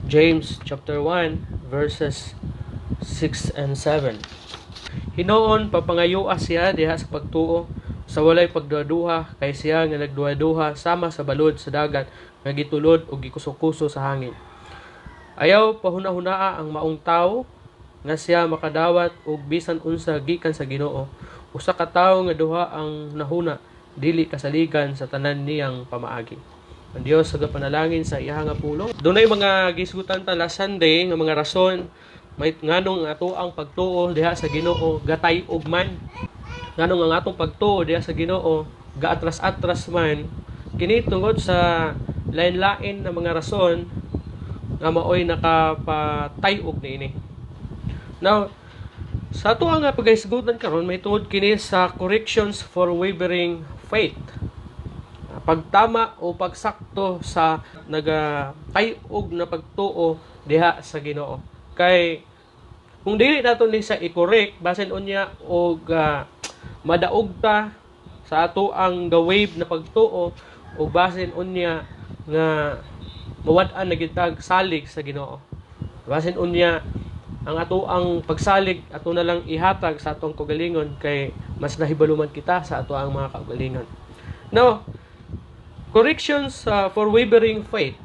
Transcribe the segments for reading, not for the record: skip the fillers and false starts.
James chapter 1 verses 6 and 7. Hinoon papangayua siya diha sa pagtuo sa walay pagduha-duha kay siya nga nagduha-duha sama sa balod sa dagat nga gitulod og gikuso-kuso sa hangin. Ayaw pahuna-hunaa ang maong tawo nga siya makadawat og bisan unsa gikan sa Ginoo. Usa ka tawo nga duha ang nahuna dili kasaligan sa tanan niyang pamaagi. Ang Dios sa panalangin sa iya nga pulong. Dunay mga gisgutan ta last Sunday nga mga rason may nganong ato ang pagtuo diha sa Ginoo gatay og man. Nganong ang atong pagtuo diha sa Ginoo gaatras-atras man kini tungod sa lain-lain na mga rason nga maoy nakapatayog niini. Now, sa ato nga paghisgutan karon may tungod kini sa corrections for wavering faith. Pagtama o pagsakto sa nagatayog na pagtuo diha sa Ginoo. Kay kung dili nato ni sa i-correct basin unya og madaog ta sa ato ang wave na pagtuo o basin unya nga mawad-an na gitag salig sa Ginoo. Basin unya ang ato ang pagsalig ato na lang ihatag sa atong kaugalingon kay mas nahibaluman kita sa ato ang mga kaugalingon. Now, corrections for wavering faith.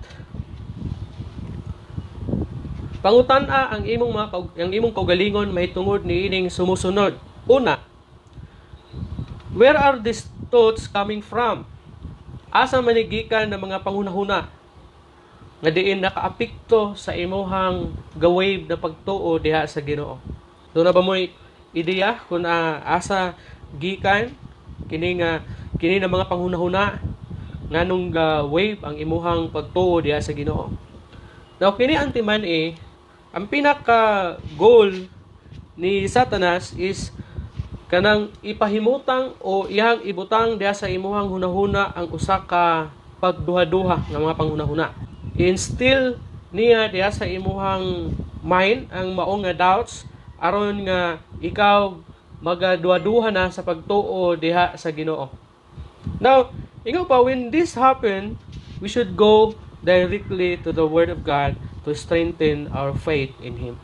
Pangutan-a ang imong kaugalingon may tungod niining sumusunod. Una, where are these thoughts coming from? Asa manigikan ng mga panghunahuna nga diin nakaapekto sa imuhang gawave na pagtuo diha sa Ginoo. Do na ba mo ideya kung asa gikan kini na mga panghunahuna nganong wave ang imuhang pagtuo diha sa Ginoo? Now kini antiman ang pinaka goal ni Satanas is kanang ipahimutang o iyang ibutang diha sa imuhang hunahuna ang usa ka pagduha-duha nga mga panghunahuna. I-instill niya diha sa imuhang mind ang maong nga doubts aron nga ikaw magaduha-duha na sa pagtuo diha sa Ginoo. Now, ikaw pa, when this happen, we should go directly to the Word of God to strengthen our faith in Him.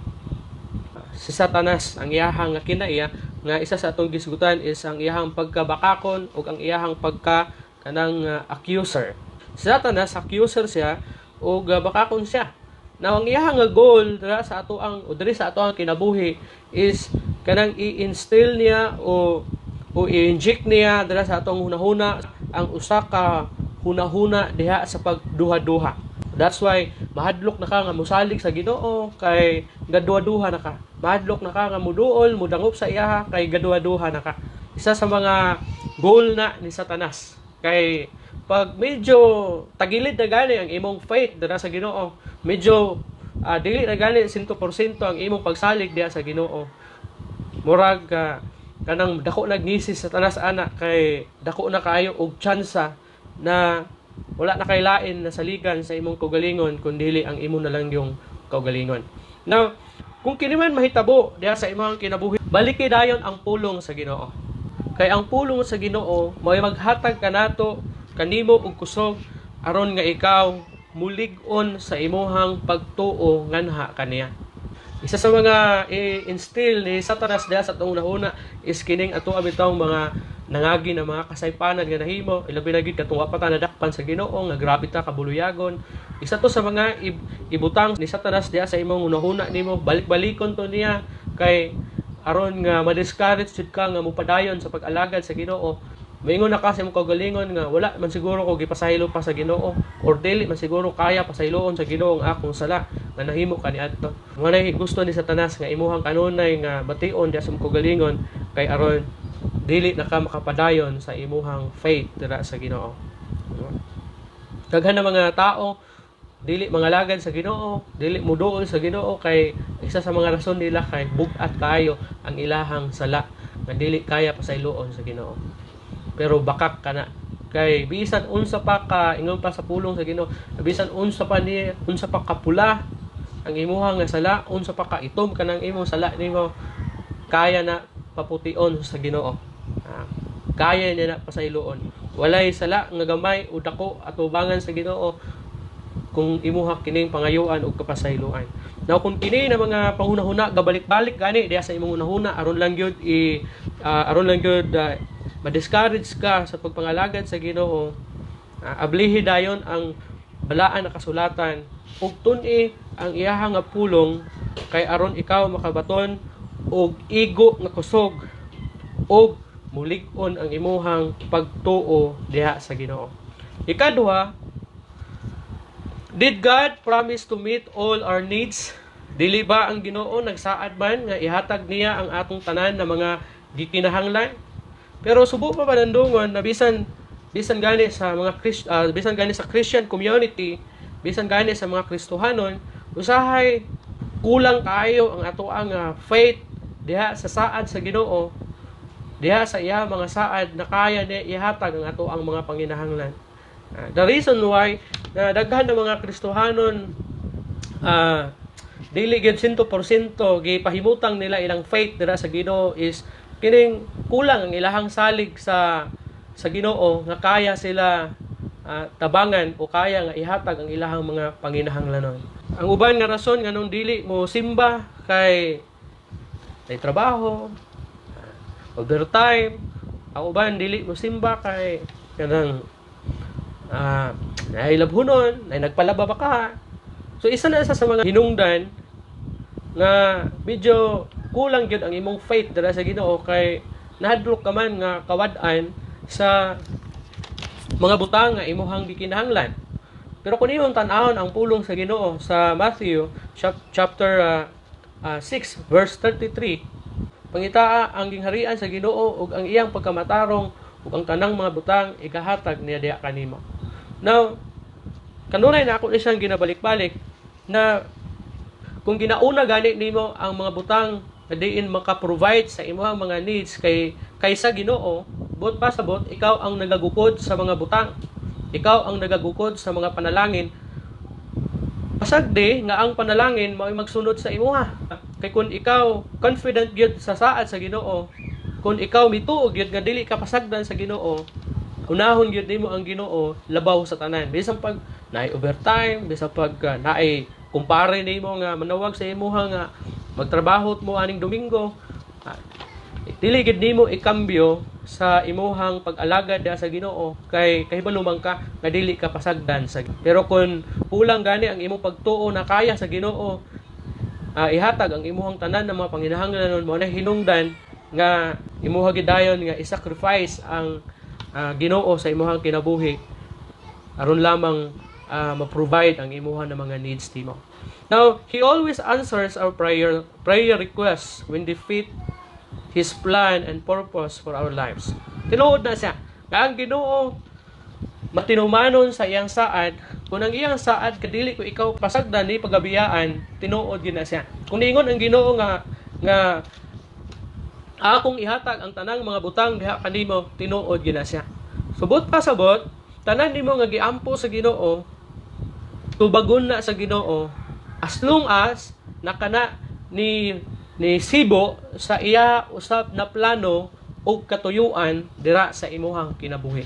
Si Satanas, ang iyahang kinaiya nga isa sa atong gisgutan is ang iyahang pagkabakakon o ang iyahang kanang accuser. Si Satanas, accuser siya o bakakon siya. Now, ang iyahang goal dira sa ato ang kinabuhi is kanang i-instill niya o i-inject niya dira sa atong hunahuna ang usa ka hunahuna diha sa pagduha-duha. That's why mahadlok na ka nga musalig sa Ginoo kay gaduha-duha na ka. Mahadlok na ka nga muduol, mudangop sa iyaha kay gaduha-duha na ka. Isa sa mga goal na ni Satanas. Kay pag medyo tagilid na gani ang imong faith dira sa Ginoo, medyo dili na gani 100% ang imong pagsalig diha sa Ginoo. Murag kanang dako nagnisis sa tanas ana kay dako na kayo og tsansa na wala na kay lain na saligan sa imong kaugalingon kundi ang imo na lang yung kaugalingon. Now, kung kini man mahitabo diha sa imong kinabuhi, baliki dayon ang pulong sa Ginoo. Kay ang pulong sa Ginoo mao maghatag kanato kanimo og kusog aron nga ikaw mulig-on sa imuhang pagtuo nganha kaniya. Isa sa mga i-instill ni Satanas diha sa atong nahuna is kining ato abitong mga nangagi na mga kasaypanan nga nahimo, ilabi na gid katong wa pa ta nadakpan sa Ginoo nga grabe ta kabuluyagon. Isa to sa mga ibutang ni Satanas diha sa imong nahuna nimo, balik-balikon to niya kay aron nga ma-discourage jud ka nga mupadayon sa pag-alagad sa Ginoo. Maingon na kasi mo kaugalingon nga wala man siguro ko gipasahilo pa sa Ginoo or dili man siguro kaya pasahiloon sa Ginoo ang akong sala nga nahimo kaniadto. Manay gusto ni Satanas nga imuhang kanunay nga bation diha sa kaugalingon kay aron dili na ka makapadayon sa imuhang faith dira sa Ginoo. Daghan na mga tao dili mangalagad sa Ginoo, dili muduol sa Ginoo kay isa sa mga rason nila kay bugat kayo ang ilahang sala nga dili kaya pasayloon sa Ginoo. Pero bakak kana kay bisan unsa pa ka ingon pa sa pulong sa Ginoo, bisan unsa pa kapula ang imuhang nga sala, unsa pa ka itom kanang imong sala nimo, kaya na papution sa Ginoo. Kaya niya na pasayloon. Walay sala nga gamay o dako atubangan sa Ginoo kung imuha kining pangayuan o kapasayloan. Now kung kini na mga panghunahuna gabalik-balik gani diha sa imong hunahuna aron lang gyud ma-discourage ka sa pagpangalagad sa Ginoo, ablihi dayon ang balaan na kasulatan ug tun-i ang iyaha nga pulong kay aron ikaw makabaton og igo nga kusog og mulig-on ang imuhang pagtuo diha sa Ginoo. Ikaduha, did God promise to meet all our needs? Dili ba ang Ginoo nagsaad man nga ihatag niya ang atong tanan na mga gikinahanglan? Pero subo pa panandungon na bisan gani sa mga bisan gani sa Christian community, bisan gani sa mga Kristohanon, usahay kulang kaayo ang ato ang faith diha sa saad sa Ginoo, diha sa iya mga saad na kaya ni ihatag ang ato ang mga panginahanglan. The reason why na daghan ng mga Kristohanon dili gid 100% gipahimutang nila ilang faith dira sa Ginoo is kining kulang ang ilahang salig sa Ginoo nga kaya sila tabangan o kaya nga ihatag ang ilahang mga panginahanglanon. Ang uban nga rason nganong dili mo simba kay trabaho, overtime. Ang uban dili mo simba kay kanang nailabhunon, na nagpalaba ba ka. So isa na sa mga hinungdan nga medyo kulang gyud ang imong faith dira sa Ginoo kay nahadlok ka man nga kawad-an sa mga butang nga imuhang gikinahanglan. Pero kung imong tan-awon ang pulong sa Ginoo sa Matthew chapter 6 verse 33, pangitaa ang gingharian sa Ginoo ug ang iyang pagkamatarong ug ang tanang mga butang ikahatag niya diha kanimo. Now, kanunay na ako isang ginabalik-balik na kung ginauna gani nimo ang mga butang na diin maka-provide sa imong mga needs kaysa Ginoo, bot pa sabot ikaw ang nagagukod sa mga butang. Ikaw ang nagagukod sa mga panalangin. Pasagdi nga ang panalangin mao magsunod sa imuha. Kay kun ikaw confident gyud sa saad sa Ginoo, kung ikaw mituog gyud nga dili ka pasagdan sa Ginoo, unahon gyud nimo ang Ginoo labaw sa tanan. Bisan pag naay overtime, bisan pag naay kumpare nimo nga manawag sa imuha nga magtrabaho mo aning Domingo, dili gid nimo ikambyo sa imuhang pag-alagad sa Ginoo kay kahibalo man ka nga dili ka pasagdan sa. Pero kung kulang gani ang imong pagtuo na kaya sa Ginoo, ihatag ang imuhang tanan ng mga panginahanglanon mo na hinungdan nga imuha gidayon nga i-sacrifice ang Ginoo sa imuhang kinabuhi aron lamang ma-provide ang imuha ng mga needs nimo. Now, He always answers our prayer requests when they fit His plan and purpose for our lives. Tinuod na siya. Nga ang Ginoo matinumanon sa iyang saad, kung ang iyang saad kadili ko ikaw pasagdan ni pagabiyaan, tinuod gyud na siya. Kung niingon ang Ginoo nga akong ihatag ang tanang mga butang diha kanimo, tinuod gyud na siya. Subot pa sabot, tanan nimo nga giampo sa Ginoo, tubagon na sa Ginoo as long as nakana ni sibo sa iya usab na plano o katuyuan dira sa imuhang kinabuhi.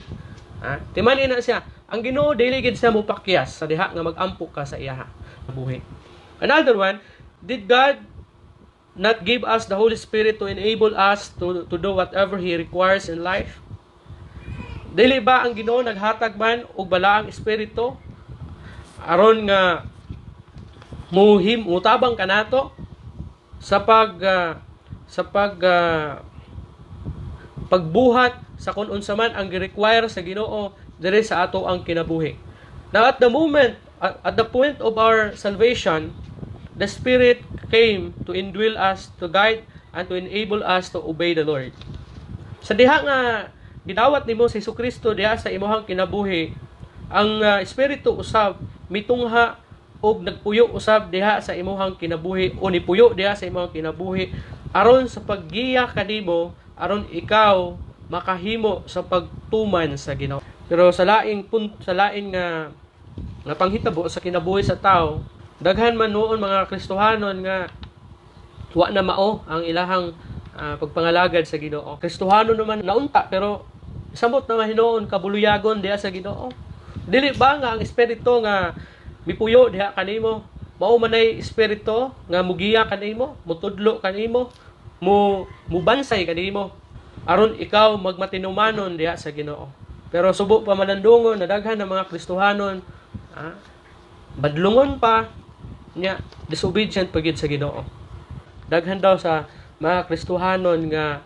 Timani na siya. Ang Ginoo dili gid siya mopakyas sa diha nga magampo ka sa iya buhi. Another one, did God not give us the Holy Spirit to enable us to do whatever He requires in life? Dili ba ang Ginoo naghatag man og balaang espiritu aron nga mutabang kanato sa pagbuhat sa kung unsa man ang gi-require sa Ginoo diri sa ato ang kinabuhi. Now at the point of our salvation, the Spirit came to indwell us, to guide and to enable us to obey the Lord. Sa diha nga gidawat nimo si Jesucristo diha sa imong kinabuhi, ang Espiritu usab mitungha og nagpuyo usab diha sa imong kinabuhi o nipuyo diha sa imong kinabuhi aron sa paggiya kanimo aron ikaw makahimo sa pagtuman sa Ginoo. Pero sa laing nga panghitabo sa kinabuhi sa tao, daghan man noon mga Kristohanon nga wa na mao ang ilahang pagpangalagad sa Ginoo. Kristohanon naman naunta pero samot na hinuon kabuluyagon diha sa Ginoo. Dili ba nga ang espiritu nga mipuyo diha kanimo. Mao man ay espiritu nga mugiya kanimo, mutudlo kanimo, mubansay kanimo aron ikaw magmatinumanon diha sa Ginoo. Pero subo pa malandungon na daghan ng mga Kristohanon, badlungon pa nya disobedient pagid sa Ginoo. Daghan daw sa mga Kristohanon nga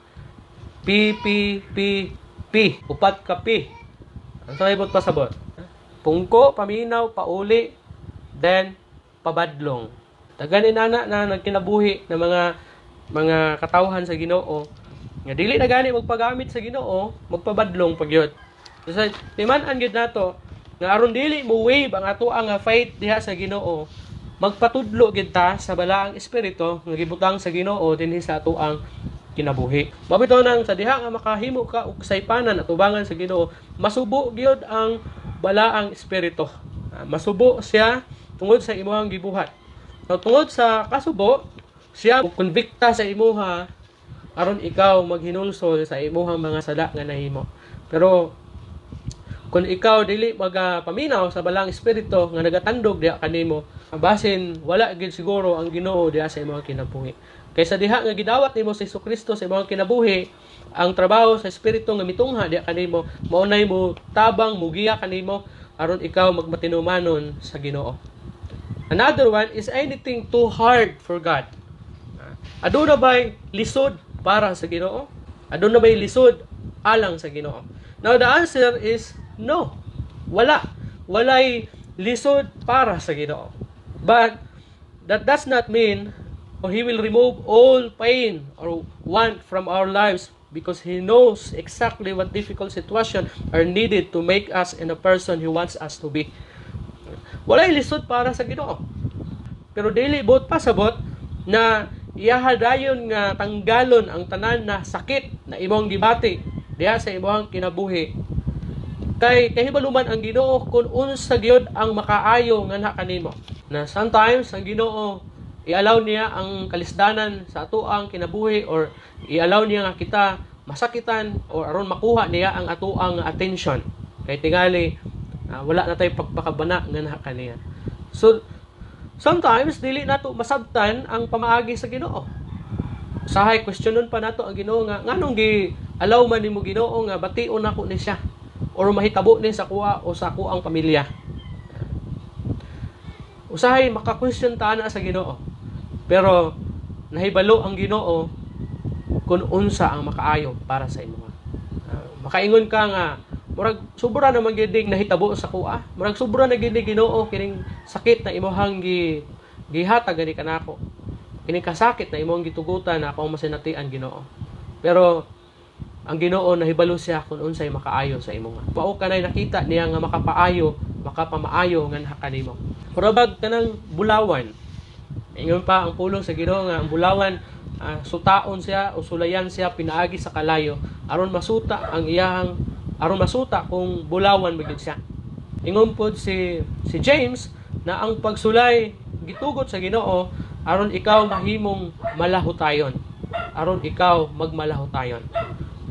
upat ka pi. Ang sabot pasabot. Pungko, paminaw, pauli, then pabadlong. Daghan inana na nagkinabuhi ng mga katawhan sa Ginoo nga dili na gani magpagamit sa Ginoo, magpabadlong pagyud. So timan-an gid nato nga aron dili mo wave ang ato ang faith diha sa Ginoo, magpatudlo gid ta sa balaang espiritu nga gibutang sa Ginoo dinhi sa ato ang kinabuhi. Mabitaw nang sa diha nga makahimo ka og saypanan at ubangan sa Ginoo, masubo gyud ang balaang espiritu. Masubo siya tungod sa imong gibuhat. So, tungod sa kasubo, siya konbikta sa imuha aron ikaw maghinulsol sa imuhang mga sala nga nahimo. Pero kung ikaw dili magapaminaw sa balang espiritu nga nagatandog diha kanimo, basin wala gid siguro ang Ginoo diha sa imong kinabuhi. Kaysa diha nga gidawat nimo sa Kristo sa imong kinabuhi, ang trabaho sa espiritu nga mitungha diha kanimo, maunay mo tabang mugiya kanimo aron ikaw magmatinumanon sa Ginoo. Another one is anything too hard for God. Aduna ba'y lisod para sa Ginoo? Aduna ba'y lisod alang sa Ginoo? Now the answer is no. Wala. Walay lisod para sa Ginoo. But that does not mean He will remove all pain or want from our lives because He knows exactly what difficult situation are needed to make us in a person He wants us to be. Walay lisod para sa Ginoo. Pero dili bot pasabot na iyahadayon nga tanggalon ang tanan na sakit na imong gibati diha sa imong kinabuhi. Kay kahibaluman ang Ginoo kung unsa gyud ang makaayo nga kanimo. Na sometimes ang Ginoo i-allow niya ang kalisdanan sa atuang kinabuhi or i-allow niya nga kita masakitan or aron makuha niya ang atuang attention. Kay tingali wala na tay pagpakabana nga kaniya. So sometimes dili nato masabtan ang pamaagi sa Ginoo. Usahay questionon pa nato ang Ginoo nga nganong gi-allow man nimo Ginoo nga bation nako ni siya or mahitabo ni sa kuha o sa kuang pamilya. Usahay maka-question ta na sa Ginoo. Pero nahibalo ang Ginoo kung unsa ang makaayo para sa imo. Makaingon ka nga murag sobra na magiging nahitabo sa kuha. Murag sobra na gid Ginoo kining sakit na imong gihatag gani kanako. Kining kasakit na imong gitugutan na akong masinatian Ginoo. Pero ang Ginoo nahibalo siya kung unsay makaayo sa imo. Mao kanay nakita niya nga makapaayo, makapamaayo nga kanimo. Murag kanang bulawan. Ingon pa ang pulong sa Ginoo nga ang bulawan sutaon siya o sulayan siya pinaagi sa kalayo aron masuta ang iyang aron masuta kung bulawan magid siya. Ingon pod si James na ang pagsulay gitugot sa Ginoo aron ikaw mahimong malahutayon. Aron ikaw magmalahutayon.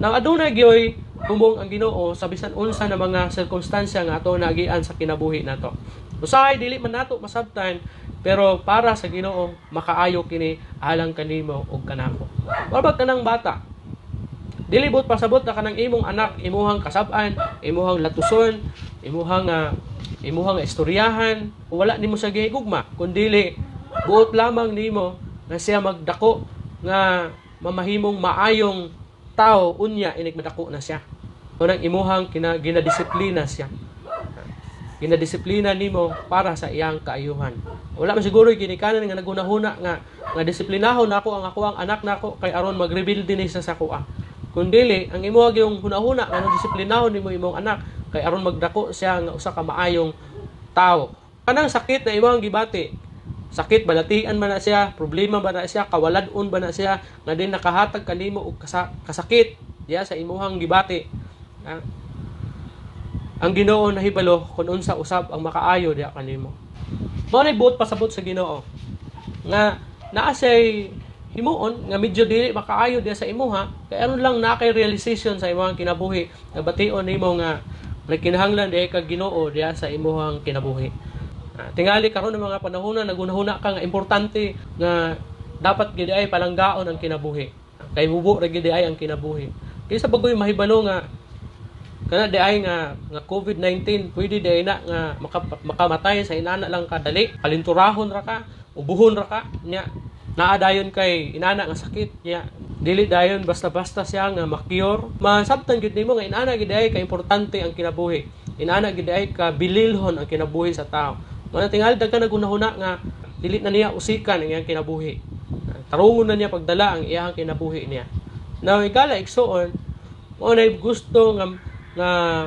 Nang adunay gyoy tumong ang Ginoo sa bisan unsa na mga sirkumstansya nga ato nagian sa kinabuhi nato. Usahay dili man nato masabtan pero para sa Ginoo makaayo kini alang kanimo ug kanako. Wala kanang bata. Dili bot pasabot na kanang imong anak imuhang kasab-an, imuhang latuson, imuhang istoryahan, wala nimo sa gihigugma kundi buot lamang nimo na siya magdako nga mamahimong maayong tao unya inig madako na siya. Unang imuhang ginadisiplina siya. Ginadisiplina nimo para sa iyang kaayuhan. Wala man siguro ginikanan nga nagunahuna nga disiplinahon nako ang ako ang anak nako kay aron magrebuild din sa kuha. Kundi ang imo gyung hunahuna nga disiplinahon nimo imong anak kay aron magdako siya nga usa ka maayong tawo. Kanang sakit na imong gibati. Sakit balatian man na siya, problema ba na siya, kawaladon ba na siya nga din nakahatag kanimo og kasakit diya sa imong gibati. Ang Ginoo nahibalo kung unsa usab ang makaayo diha kanimo. Mao nay buot pasabot sa Ginoo nga naa say himuon nga medyo dili makaayo diha sa imuha kay aron lang na kay realization sa imong kinabuhi nga bation nimo nga nagkinahanglan diha kag Ginoo diha sa imong kinabuhi. Tingali karon ng mga panahon na nagunahuna ka nga importante nga dapat gid ay palanggaon ang kinabuhi. Kay mubo ra gid ay ang kinabuhi. Kaysa bagoy mahibalo nga kana di ay nga COVID-19 pwede di ay na nga makamatay sa inana lang kadali, kalinturahon ra ka, ubuhon ra ka nya naa dayon kay inana nga sakit nya dili dayon basta-basta siya nga ma-cure. Masabtan gid nimo nga inana gid ay ka importante ang kinabuhi. Inana gid ay ka bililhon ang kinabuhi sa tao. Mga tingali daghan nagunahuna nga dili na niya usikan ang iyang kinabuhi. Tarungon na niya pagdala ang iyang kinabuhi niya. Now igala igsoon mo na gusto nga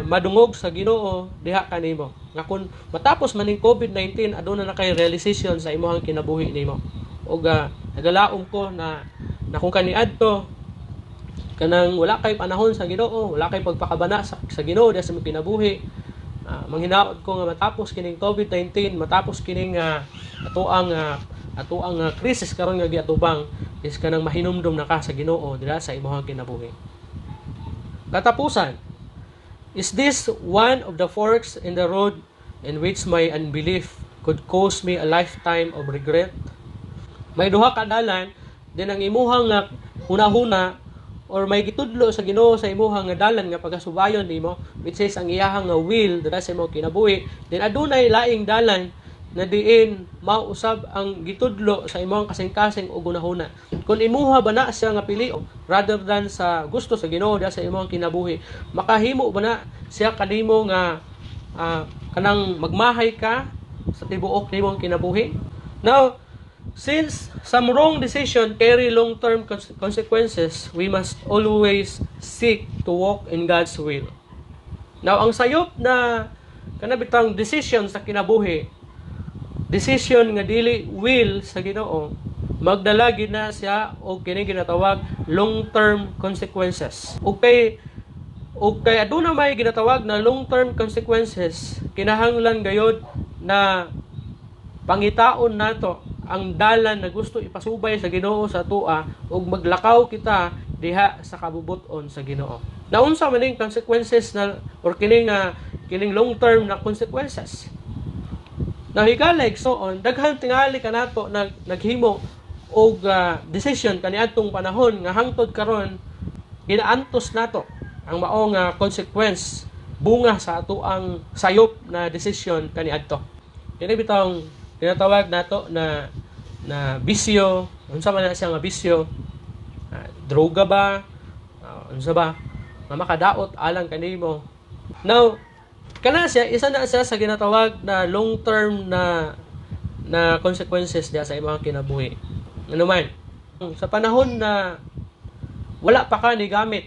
madungog sa Ginoo diha kanimo. Nga kun matapos maning COVID-19 aduna na kay realization sa imong kinabuhi nimo. Og nagalaom ko na kung kaniadto kanang wala kay panahon sa Ginoo, wala kay pagpakabana sa Ginoo diha sa imong kinabuhi. Manghinaot ko nga matapos kining COVID-19, matapos kining atoang krisis karon nga giatubang is kanang mahinumdum na ka sa Ginoo dira sa imong kinabuhi. Katapusan, is this one of the forks in the road in which my unbelief could cause me a lifetime of regret? May duha ka dalan din ang imuhang nga hunahuna or may gitudlo sa Ginoo sa imuhang nga dalan nga pagasubayon nimo, which is ang iyahang nga will dira sa imong kinabuhi. Then adunay laing dalan na diin mausab ang gitudlo sa imong kasing-kasing ug hunahuna. Kung imuha ba na siya nga pilion rather than sa gusto sa Ginoo dira sa imong kinabuhi, makahimo ba na siya kanimo nga kanang magmahay ka sa tibuok nimong kinabuhi? Now, since some wrong decision carry long-term consequences, we must always seek to walk in God's will. Now, ang sayop na kanabitang decision sa kinabuhi, decision nga dili will sa Ginoo, magdala gid na siya og kini ginatawag long-term consequences. Og kay aduna may ginatawag na long-term consequences, kinahanglan gayod na pangitaon nato ang dalan na gusto ipasubay sa Ginoo sa tua ug maglakaw kita diha sa kabubuton sa Ginoo. Naunsa man ning consequences na or kining long-term na consequences? Nahigalig soon daghan tingali kanato naghimo og decision kaniadtong panahon nga hangtod karon ginaantos nato ang maong consequence bunga sa ato ang sayop na decision kaniadto. Kini bitong tinatawag nato na bisyo. Unsa man na siya nga bisyo? Droga ba? Unsa ba? Nga makadaot alang kanimo. Now, kana siya isa na siya sa ginatawag na long-term na consequences diya sa imong kinabuhi. Ano man? Sa panahon na wala pa ka ni gamit,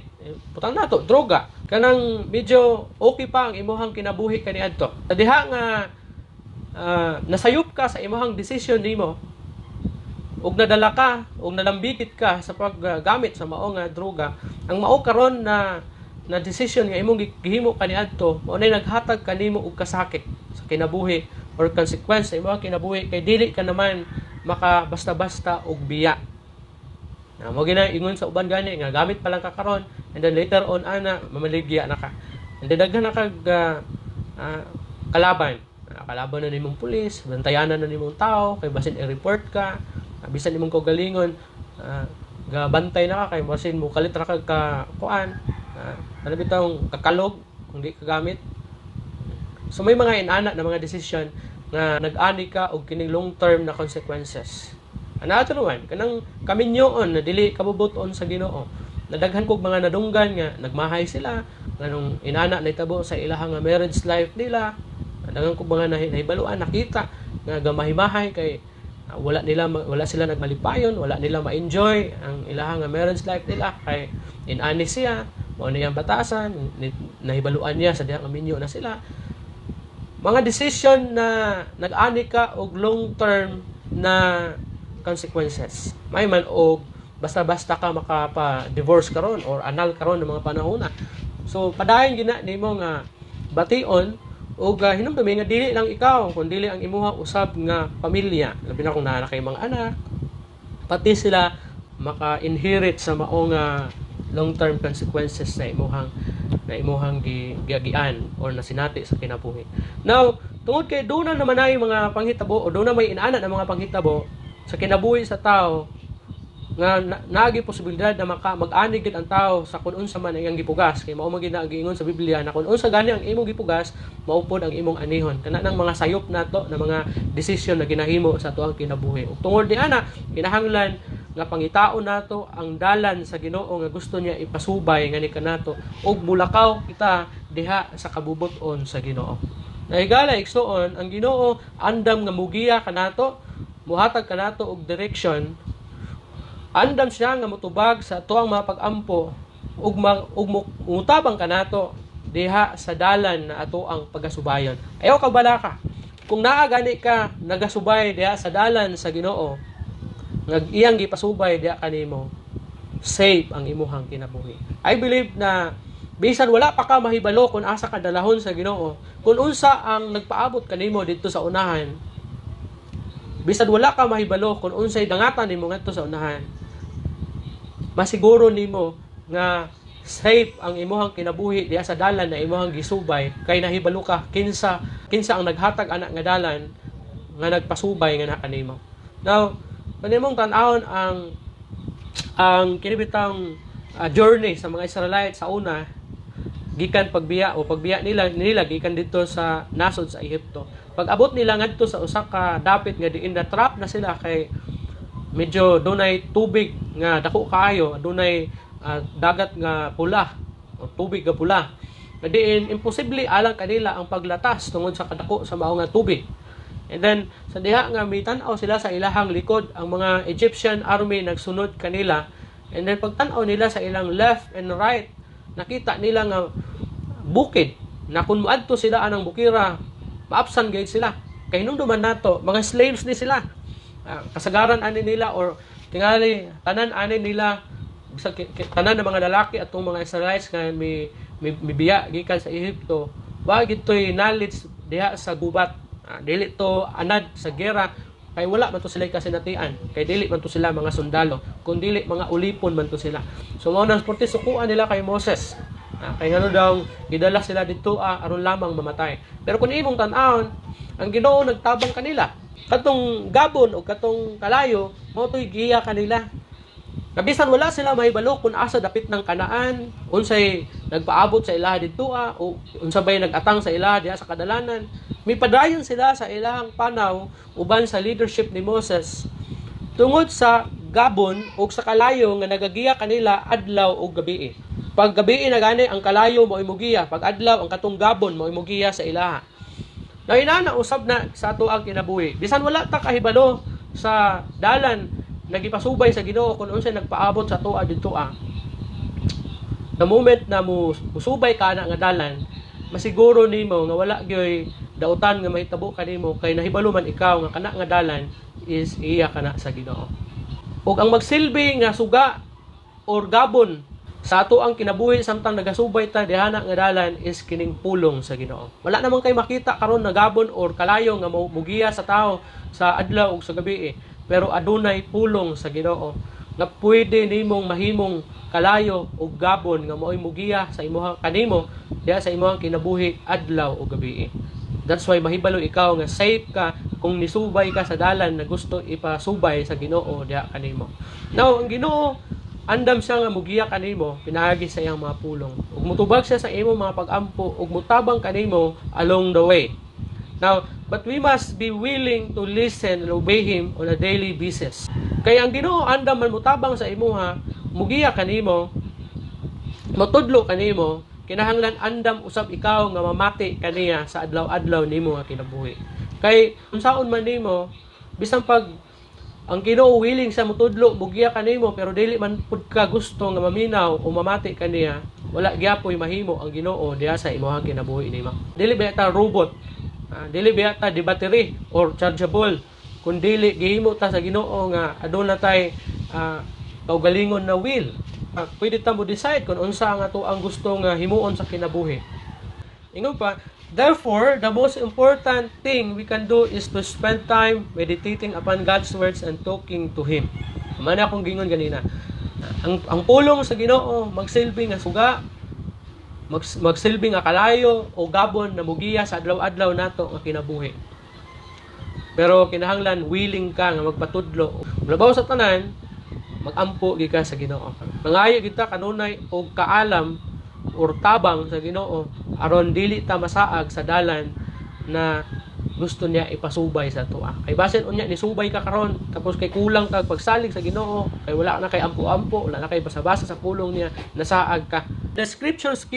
putang nato droga. Kanang medyo okay pa ang imong kinabuhi kaniadto. Diha nga nasayop ka sa imong decision nimo ug nadala ka ug nalambikit ka sa paggamit sa mao nga droga, ang mao karon na decision nga imong gihimo kaniadto mao nay naghatag kanimo og kasakit sa kinabuhi or consequence sa imong kinabuhi kay dili ka naman maka basta-basta og biya. Mo gina ingon sa uban gani nga gamit pa lang ka karon and then later on mamaligya na ka. And then daghan na kag kalaban na nimong pulis, bantayanan na nimong tao, kay basin i-report ka, bisan nimong kaugalingon, gabantay na ka, kay basin mo kalit ra kag kuan, ano bitong kakalog, kung di kagamit. So may mga inana na mga decision nga nag-ani ka og kining long-term na consequences. Anato naman, kanang kaminyoon na dili kabubuton sa Ginoo. Nadaghan kog mga nadunggan nga nagmahay sila, nganong inana na itabo sa ilahang marriage life nila. Dagang ko mga nahibaluan nakita nga gamahimahay kay wala sila nagmalipayon, wala nila ma-enjoy ang ilahang marriage life nila kay inani siya mao niyang batasan, nahibaluan niya sa dihang minyo na sila. Mga decision na nag-ani ka og long-term na consequences. May man og basta-basta ka makapa-divorce karon or annul karon ng mga panahon na. So padayon gina nimo nga bation o hinumdumi nga dili lang ikaw kundi ang imuha usab nga pamilya, labi na kung naa kay mga anak, pati sila maka-inherit sa maong long-term consequences sa imuhang na imuhang giagian or nasinati sa kinabuhi. Now, tungod kay doon na naman ay mga panghitabo o doon na may inaana ng mga panghitabo sa kinabuhi sa tao nga naagi posibilidad na mag-ani gid ang tao sa kun unsa man iyang gipugas kay mao man gid giingon sa Biblia na kun unsa gani ang imong gipugas mao pod ang imong anihon kana nang mga sayop nato na mga desisyon na ginahimo sa atuang kinabuhi ug tungod di ana kinahanglan nga pangitaon nato ang dalan sa Ginoo nga gusto niya ipasubay ngani kanato ug mulakaw kita diha sa kabubuton sa Ginoo. Nahigala igsoon ang Ginoo andam nga mugiya kanato muhatag kanato og direction. Andam siya nga motubag sa atuang mga pag-ampo ug mutabang kanato diha sa dalan na ato ang pagasubayon. Ayaw ka balaka. Kung naa gani ka nagasubay diha sa dalan sa Ginoo, nga iyang gipasubay diha kanimo, safe ang imuhang kinabuhi. I believe na bisan wala pa ka mahibalo kung asa ka dalahon sa Ginoo, kung unsa ang nagpaabot kanimo didto sa unahan, bisan wala ka mahibalo kung unsay dangatan nimo ngadto sa unahan, masiguro nimo nga safe ang imuhang kinabuhi diha sa dalan na imuhang gisubay kay nahibalo ka kinsa ang naghatag anak nga dalan nga nagpasubay nga kanimo. Now, kanimong tan-awon ang kinibitang journey sa mga Israelites sa una gikan pagbiya nila gikan dito sa nasod sa Ehipto. Pag abot nila ngadto sa usa ka dapit nga diin na trap na sila kay medyo dunay tubig nga dako kaayo, dunay dagat nga pula o tubig nga pula. Diin imposible alang kanila ang paglatas tungod sa kadako sa mao nga tubig. And then sa diha nga mitan-aw sila sa ilahang likod ang mga Egyptian army nagsunod kanila. And then pagtan-aw nila sa ilang left and right, nakita nila nga bukid na kun moadto sila anang bukira, maapsan gayud sila. Kay nung duman nato, mga slaves ni sila. Kasagaran ani nila or tingali tanan ani nila tanan ng mga lalaki atong mga Israelites nga may biya gikan sa Ehipto wa gitoy knowledge diha sa gubat, dili to anad sa gera kay wala man to sila kasinatian kay dili man to sila mga sundalo kun dili mga ulipon man to sila. So mao nang sporte sukuan nila kay Moses, kay ngano daw gidala sila dito aron lamang mamatay. Pero kun imong tan-awon ang Ginoo nagtabang kanila katong gabon o katong kalayo, mo to'y giya kanila. Kabisan wala sila mahibalo kung asa dapit ng Kanaan, unsay nagpaabot sa ilaha dito o unsa bay nagatang sa ilaha diha sa kadalanan. May padayon sila sa ilahang panaw uban sa leadership ni Moses tungod sa gabon o sa kalayo nga nagagiya kanila adlaw o gabi. Pag gabi na gani ang kalayo mo imugiya, pag adlaw ang katong gabon mo imugiya sa ilaha. Na inana usab na sa ato ang kinabuhi. Bisan wala ta kahibalo sa dalan nagipasubay sa Ginoo kung unsay nagpaabot sa ato didto the moment na musubay ka na nga dalan, masiguro nimo nga wala gyoy dautan nga mahitabo kanimo kay nahibalo man ikaw nga kana nga dalan is iya kana sa Ginoo. Ug ang magsilbi nga suga or gabon sa ato ang kinabuhi samtang nagasubay ta dihana nga dalan is kining pulong sa Ginoo. Wala namang kay makita karon na gabon or kalayo nga mugiya sa tao sa adlaw ug sa gabi pero adunay pulong sa Ginoo nga pwede nimong mahimong kalayo ug gabon nga mo'y mugiya sa imong kanimo diha sa imong kinabuhi adlaw ug gabi. That's why mahibalo ikaw nga safe ka kung nisubay ka sa dalan na gusto ipasubay sa Ginoo diha kanimo. Now ang Ginoo andam siya nga mugiya kanimo pinaagi sa iyang mga pulong ug mutubag siya sa imong mga pag-ampo ug mutabang kanimo along the way. Now, but we must be willing to listen and obey Him on a daily basis. Kaya ang Ginoo andam man mutabang sa imuha, mugiya kanimo, matudlo kanimo, kinahanglan andam usab ikaw nga mamati kaniya sa adlaw-adlaw nimo nga kinabuhi. Kay unsaon man nimo, bisan pag ang Ginoo willing sa mutudlo mugiya kanimo pero dili man pud ka gusto nga maminaw o mamati kaniya, wala gyapon mahimo ang Ginoo diha sa imong kinabuhi nimo. Dili ba ta robot, dili ba ta di battery or chargeable, kun dili gihimo ta sa Ginoo nga aduna tay kaugalingon na will. Pwede ta mo decide kung unsa nga to ang gusto nga himuon sa kinabuhi. Ingon pa, therefore, the most important thing we can do is to spend time meditating upon God's words and talking to Him. Mana akong gingon ganina. Ang pulong sa Ginoo magsilbi nga suga magsilbing akalayo o gabon na mugiya sa adlaw-adlaw nato nga kinabuhi. Pero kinahanglan willing ka nga magpatudlo. Labaw sa tanan, magampo gid ka sa Ginoo. Mangayo gid ta kanunay og kaalam or tabang sa Ginoo aron dili ta masaag sa dalan na gusto niya ipasubay sa tuwa. Kay basin unya ni subay ka karon tapos kay kulang kag pagsalig sa Ginoo, kay wala na kay ampo-ampo, wala na kay basa-basa sa pulong niya, nasaag ka. The scriptures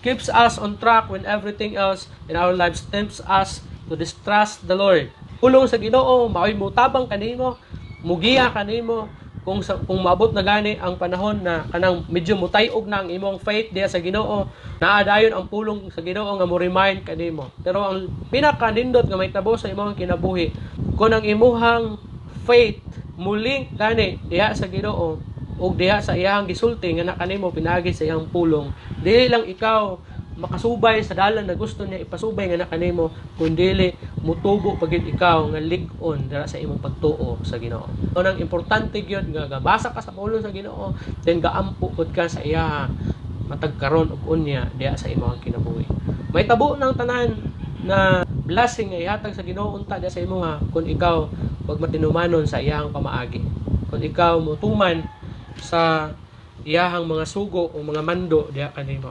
keeps us on track when everything else in our lives tempts us to distrust the Lord. Pulong sa Ginoo, maoy mo tabang kanimo, mugiya kanimo, kung maabot na gani ang panahon na kanang medyo mutayog na ang imong faith diya sa Ginoo, naadayon ang pulong sa Ginoo nga mo remind kanimo. Pero ang pinakanindot nga may tabo sa imong kinabuhi, kung ang imuhang faith muling gani diha sa Ginoo ug diha sa iyang gisulti nga kanimo pinagi sa iyang pulong, dili lang ikaw makasubay sa dalan na gusto niya ipasubay nga kanimo, kundi mutubo pagid ikaw nga lig-on dira sa imong pagtuo sa Ginoo. Unang importante gyud nga gabasa ka sa pulong sa Ginoo, then gaampo pud ka sa iya matag karon og unya diha sa imong kinabuhi. May tabo ng tanan na blessing nga ihatag sa Ginoo unta diha sa imo nga kung ikaw wag matinumanon sa iyang pamaagi. Kung ikaw mutuman sa iyahang mga sugo o mga mando diha kanimo.